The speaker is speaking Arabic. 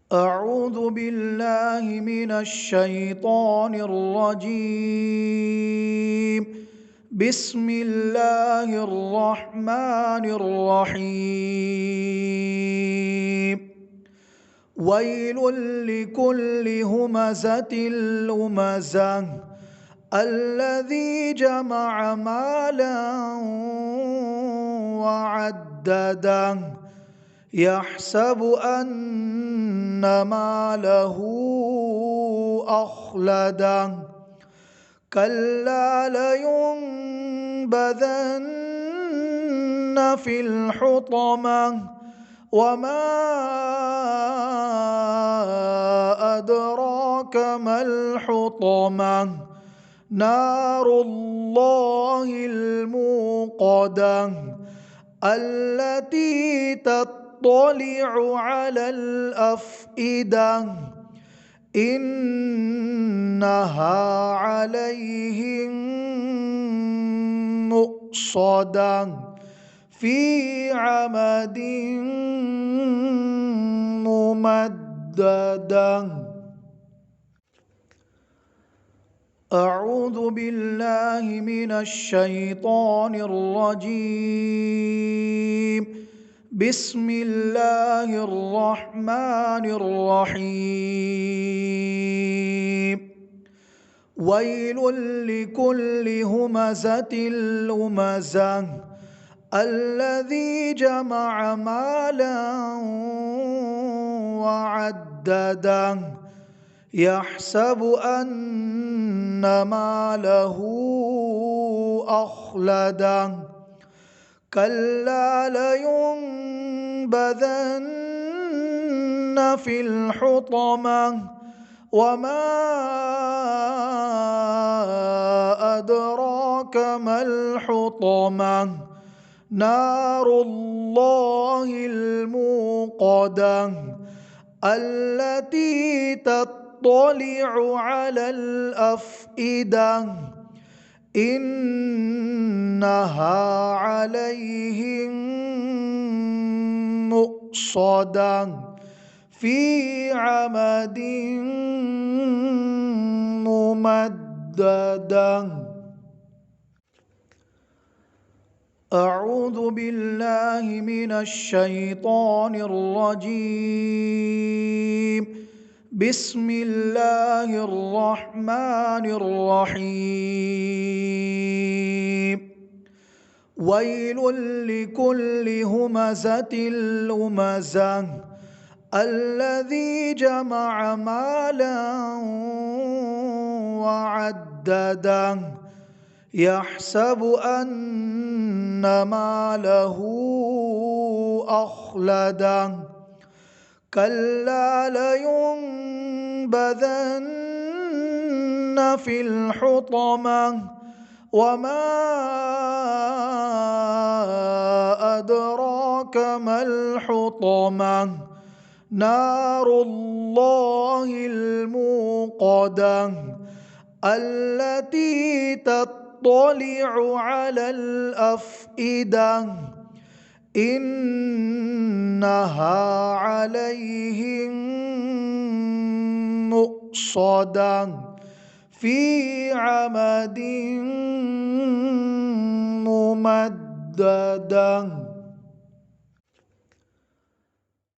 أعوذ بالله من الشيطان الرجيم. بسم الله الرحمن الرحيم. ويل لكل همزة لمزة الذي جمع مالا وعدده يحسب أن ماله أخلده كلا لينبذن في الحطمة وما أدراك ما الحطمة نار الله الموقدة التي تطلع على الأفئدة إنها عليهم مؤصدة في عمد ممددة. أعوذ بالله من الشيطان الرجيم. بسم الله الرحمن الرحيم. ويل لكل همزة لمزة الذي جمع مالا وعدده يحسب أن ماله أخلده كلا لينبذن في الحطمة وما أدراك ما الحطمة نار الله الموقدة التي تطلع على الأفئدة إنها عليهم مؤصدة في عمد ممددة. أعوذ بالله من الشيطان الرجيم. بسم الله الرحمن الرحيم. ويل لكل همزة لمزة الذي جمع مالا وعدده يحسب أن ماله أخلده كلا لينبذن في الحطمة وما أدراك ما الحطمة نار الله الموقدة التي تطلع على الأفئدة إنها عليهم مؤصدة في عمد ممددة.